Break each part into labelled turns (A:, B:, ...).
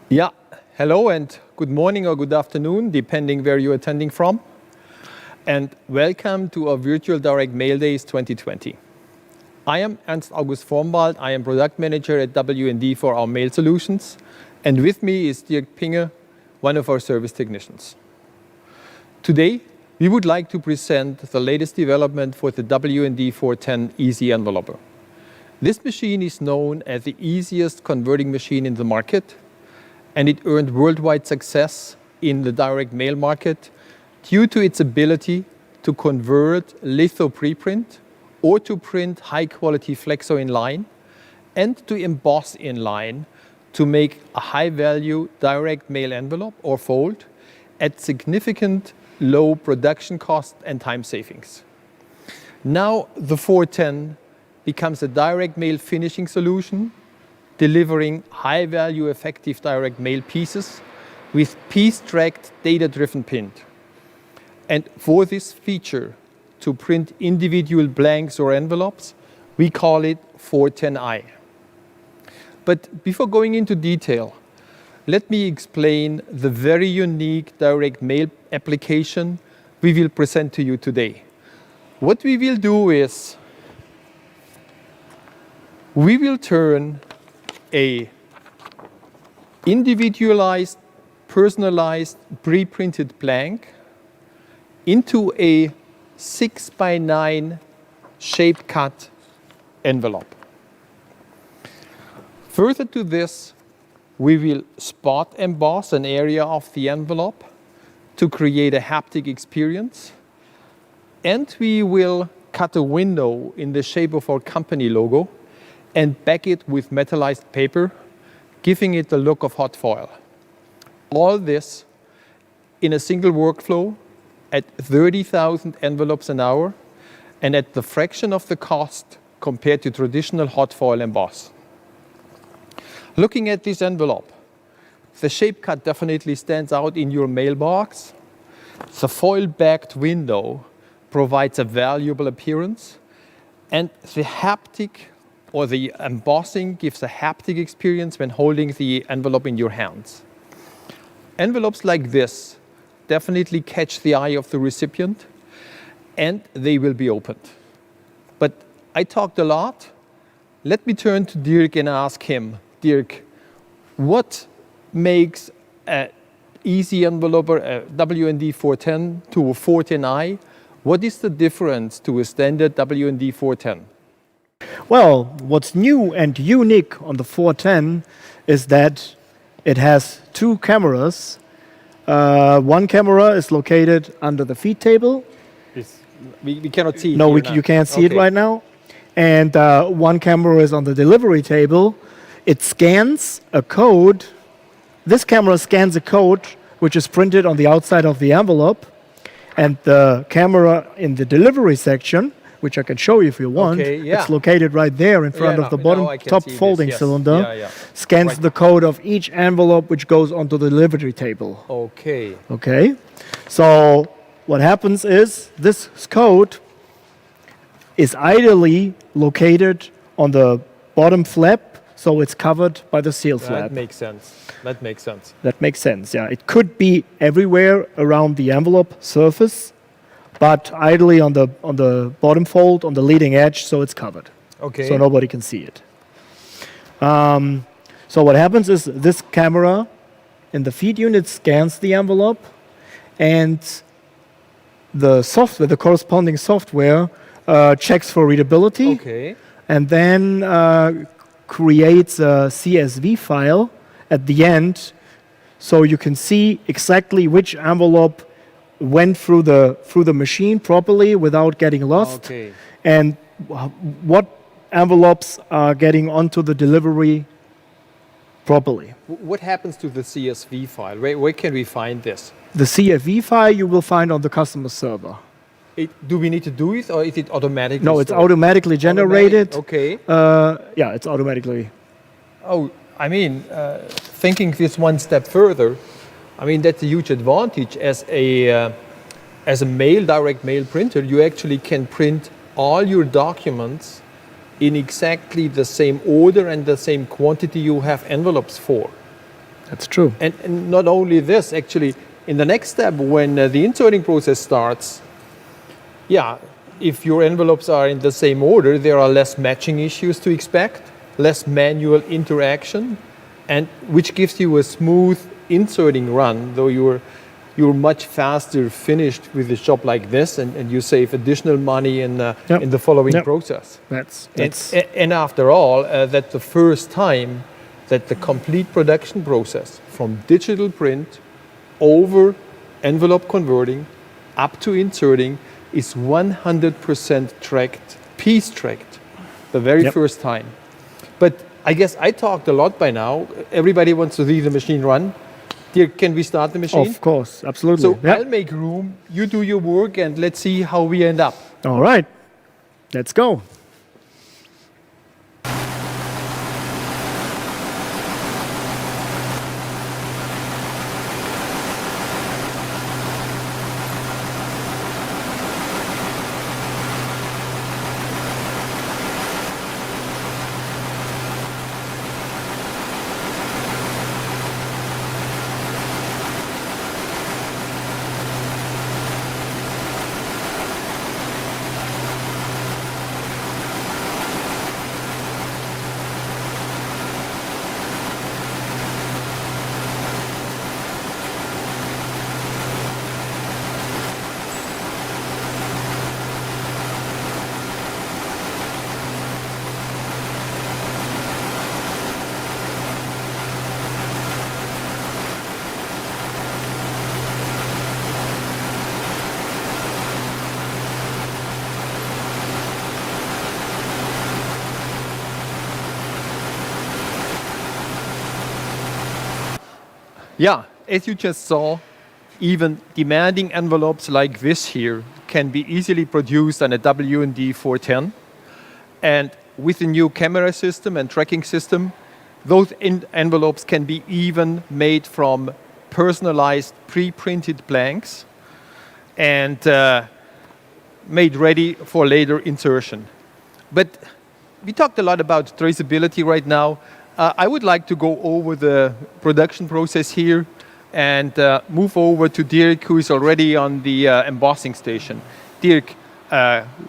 A: Yeah, hello and good morning or good afternoon, depending where you're attending from. And welcome to our virtual Direct Mail Days 2020. I am Ernst August Vormwald. I am product manager at W&D for our mail solutions. And with me is Dirk Pinge, one of our service technicians. Today, we would like to present the latest development for the W&D 410 Easy Enveloper. This machine is known as the easiest converting machine in the market, and it earned worldwide success in the direct mail market due to its ability to convert litho preprint or to print high-quality flexo inline and to emboss inline to make a high-value direct mail envelope or fold at significant low production cost and time savings. Now the 410 becomes a direct mail finishing solution, delivering high-value effective direct mail pieces with piece-tracked data-driven print. And for this feature, to print individual blanks or envelopes, we call it 410i. But before going into detail, let me explain the very unique direct mail application we will present to you today. What we will do is, we will turn a individualized, personalized, pre-printed blank into a 6x9 shape cut envelope. Further to this, we will spot emboss an area of the envelope to create a haptic experience, and we will cut a window in the shape of our company logo and back it with metallized paper, giving it the look of hot foil. All this in a single workflow at 30,000 envelopes an hour and at the fraction of the cost compared to traditional hot foil emboss. Looking at this envelope, the shape cut definitely stands out in your mailbox. The foil-backed window provides a valuable appearance, and the haptic or the embossing gives a haptic experience when holding the envelope in your hands. Envelopes like this definitely catch the eye of the recipient, and they will be opened. But I talked a lot. Let me turn to Dirk and ask him, Dirk, what makes an easy enveloper, a W&D 410 to a 410i? What is the difference to a standard W&D 410?
B: Well, what's new and unique on the 410 is that it has two cameras. One camera is located under the feed table.
A: We cannot see it.
B: No,
A: here
B: you can't see it right now. And one camera is on the delivery table. It scans a code. This camera scans a code which is printed on the outside of the envelope. And the camera in the delivery section, which I can show you if you want, it's located right there in front of the bottom top folding cylinder, scans the code of each envelope which goes onto the delivery table. Okay. So what happens is this code is ideally located on the bottom flap, so it's covered by the seal flap.
A: That makes sense.
B: That makes sense, yeah. It could be everywhere around the envelope surface, but ideally on the bottom fold, on the leading edge, so it's covered.
A: Okay.
B: So nobody can see it. So what happens is this camera in the feed unit scans the envelope, and the software, the corresponding software, checks for readability, and then creates a CSV file at the end, so you can see exactly which envelope went through the machine properly without getting lost, and what envelopes are getting onto the delivery properly.
A: What happens to the CSV file? Where can we find this?
B: The CSV file you will find on the customer server.
A: Do we need to do it, or is it automatically
B: No, it's automatically generated.
A: Okay.
B: Yeah, it's automatically.
A: Oh, I mean, thinking this one step further, I mean, that's a huge advantage. As a direct mail printer, you actually can print all your documents in exactly the same order and the same quantity you have envelopes for.
B: That's true.
A: And not only this, actually, in the next step, when the inserting process starts, yeah, if your envelopes are in the same order, there are less matching issues to expect, less manual interaction, and which gives you a smooth inserting run, though you're much faster finished with a job like this, and you save additional money in the following process. And after all, that's the first time that the complete production process, from digital print over envelope converting up to inserting, is 100% tracked, piece tracked, the very first time. But I guess I talked a lot by now. Everybody wants to see the machine run. Dirk, can we start the machine?
B: Of course, absolutely.
A: So I'll make room, you do your work, and let's see how we end up.
B: All right, let's go.
A: Yeah, as you just saw, even demanding envelopes like this here can be easily produced on a WD 410. And with the new camera system and tracking system, those envelopes can be even made from personalized pre-printed blanks and made ready for later insertion. But we talked a lot about traceability right now. I would like to go over the production process here and move over to Dirk, who is already on the embossing station. Dirk,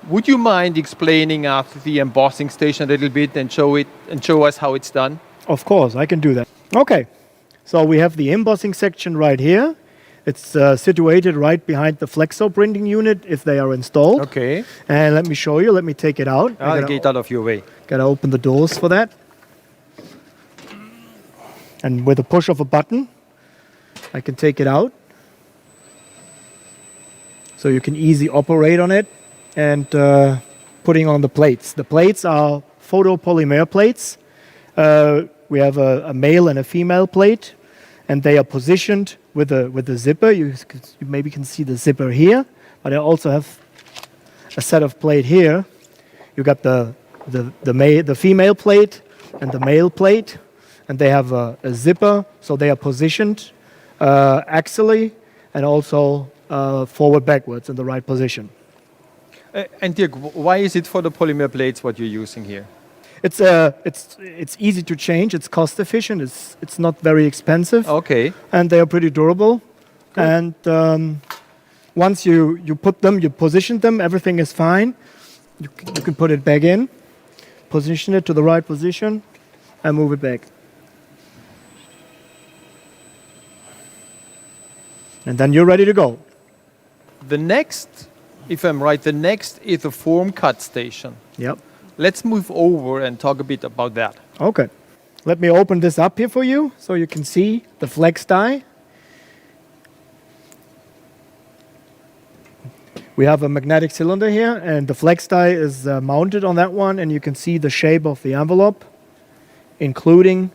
A: would you mind explaining us the embossing station a little bit and show us how it's done?
B: Of course, I can do that. Okay, so we have the embossing section right here. It's situated right behind the flexo printing unit if they are installed.
A: Okay.
B: And let me show you. Let me take it out.
A: I'll get out of your way.
B: Gotta open the doors for that. And with a push of a button, I can take it out. So you can easily operate on it and putting on the plates. The plates are photopolymer plates. We have a male and a female plate, and they are positioned with a zipper. You maybe can see the zipper here, but I also have a set of plate here. You got the female plate and the male plate, and they have a zipper, so they are positioned axially and also forward backwards in the right position.
A: And Dirk, why is it for the polymer plates what you're using here?
B: It's easy to change. It's cost efficient. It's not very expensive.
A: Okay.
B: And they are pretty durable.
A: Good.
B: And once you put them, you position them, everything is fine. You can put it back in, position it to the right position, and move it back. And then you're ready to go.
A: The next, if I'm right, the next is the form cut station.
B: Yep.
A: Let's move over and talk a bit about that.
B: Okay. Let me open this up here for you so you can see the flex die. We have a magnetic cylinder here, and the flex die is mounted on that one, and you can see the shape of the envelope, including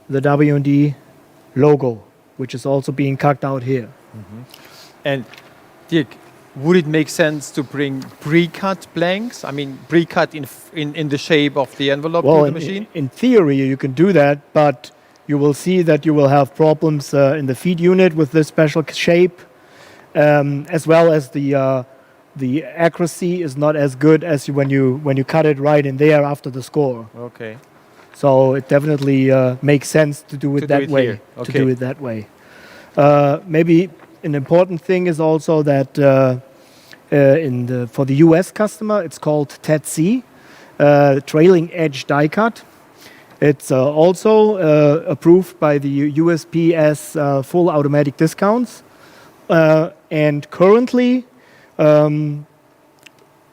B: the W&D logo, which is also being cut out here.
A: Mm-hmm. And Dirk, would it make sense to bring pre-cut blanks? I mean, pre-cut in the shape of the envelope to the machine?
B: In theory, you can do that, but you will see that you will have problems in the feed unit with this special shape, as well as the accuracy is not as good as when you cut it right in there after the score.
A: Okay.
B: So it definitely makes sense to do it
A: To do
B: that
A: it
B: way.
A: here.
B: To
A: Okay.
B: do it that way. Maybe an important thing is also that for the US customer, it's called TED-C, trailing edge die cut. It's also approved by the USPS full automatic discounts. And currently,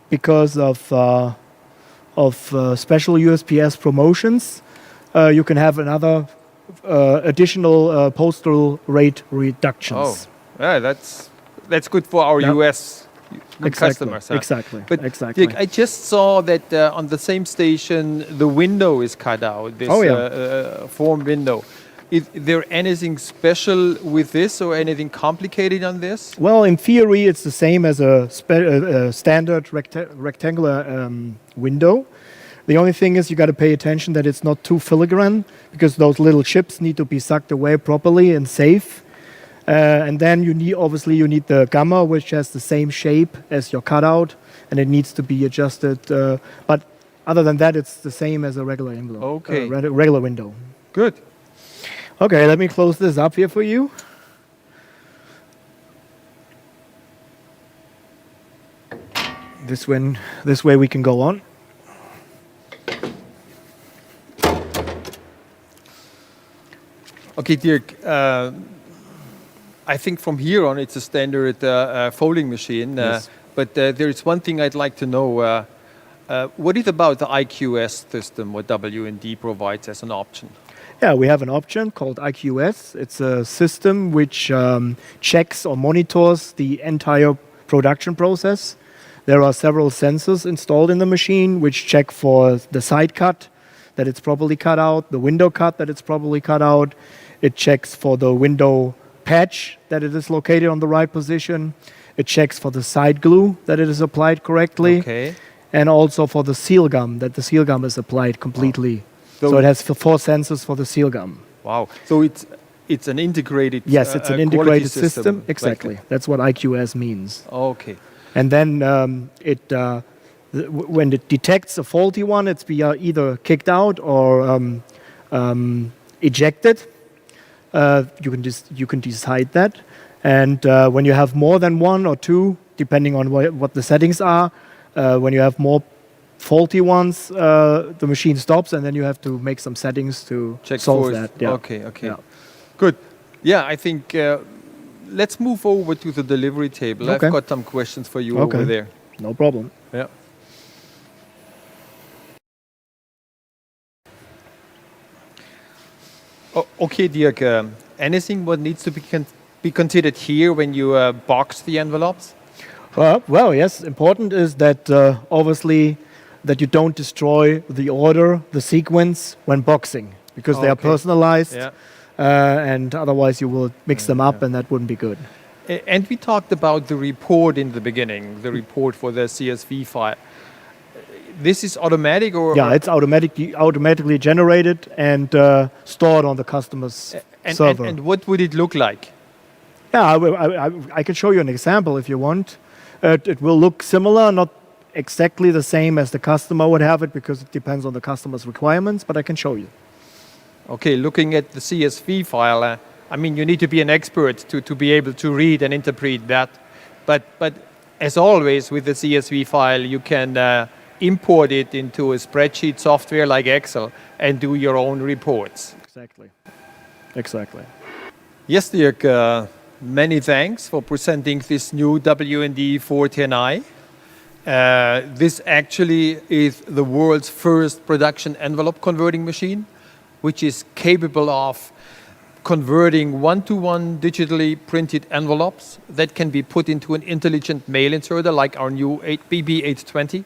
B: because of special USPS promotions, you can have another additional postal rate reductions.
A: Oh, yeah, that's good for our
B: Yeah.
A: US customers. Huh?
B: Exactly.
A: But
B: exactly.
A: Dirk, I just saw that on the same station, the window is cut out, this
B: Oh, yeah.
A: form window. Is there anything special with this or anything complicated on this?
B: Well, in theory, it's the same as a standard rectangular window. The only thing is you got to pay attention that it's not too filigrane because those little chips need to be sucked away properly and safe. And then obviously you need the gamma, which has the same shape as your cutout, and it needs to be adjusted. But other than that, it's the same as a regular envelope.
A: Okay.
B: Regular window.
A: Good.
B: Okay, let me close this up here for you. This way we can go on.
A: Okay, Dirk. I think from here on it's a standard folding machine.
B: Yes.
A: But there is one thing I'd like to know. What is about the IQS system what W&D provides as an option?
B: Yeah, we have an option called IQS. It's a system which checks or monitors the entire production process. There are several sensors installed in the machine which check for the side cut, that it's properly cut out, the window cut, that it's properly cut out. It checks for the window patch, that it is located on the right position. It checks for the side glue, that it is applied correctly.
A: Okay.
B: And also for the seal gum, that the seal gum is applied completely. So it has 4 sensors for the seal gum.
A: Wow. So it's an integrated
B: Yes, it's an
A: quality
B: integrated system.
A: like
B: Exactly.
A: that.
B: That's what IQS means.
A: Okay.
B: And then when it detects a faulty one, it's either kicked out or ejected. You can decide that. And when you have more than 1 or 2, depending on what the settings are, when you have more faulty ones, the machine stops, and then you have to make some settings to
A: Check
B: solve
A: for
B: that. Yeah.
A: Okay.
B: Yeah.
A: Good. Yeah, I think let's move over to the delivery table.
B: Okay.
A: I've got some questions for you
B: Okay.
A: over there.
B: No problem.
A: Yeah. Okay, Dirk. Anything what needs to be considered here when you box the envelopes?
B: Well, yes. Important is that obviously that you don't destroy the order, the sequence when boxing, because they are
A: Okay.
B: personalized,
A: Yeah.
B: and otherwise you will mix them up, and that wouldn't be good.
A: And we talked about the report in the beginning, the report for the CSV file. This is automatic or?
B: Yeah, it's automatically generated and stored on the customer's server.
A: And what would it look like?
B: Yeah, I can show you an example if you want. It will look similar, not exactly the same as the customer would have it because it depends on the customer's requirements, but I can show you.
A: Okay, looking at the CSV file, I mean, you need to be an expert to be able to read and interpret that. But as always with the CSV file, you can import it into a spreadsheet software like Excel and do your own reports.
B: Exactly.
A: Yes, Dirk, many thanks for presenting this new W&D 410i. This actually is the world's first production envelope converting machine, which is capable of converting one-to-one digitally printed envelopes that can be put into an intelligent mail inserter like our new BB820,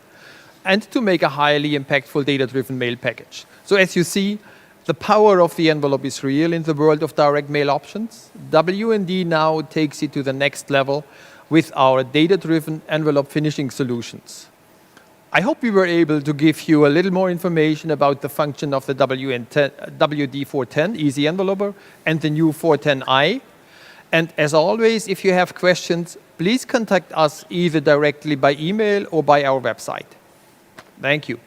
A: and to make a highly impactful data-driven mail package. So as you see, the power of the envelope is real in the world of direct mail options. W&D now takes it to the next level with our data-driven envelope finishing solutions. I hope we were able to give you a little more information about the function of the WD410 Easy Enveloper and the new 410i. And as always, if you have questions, please contact us either directly by email or by our website. Thank you.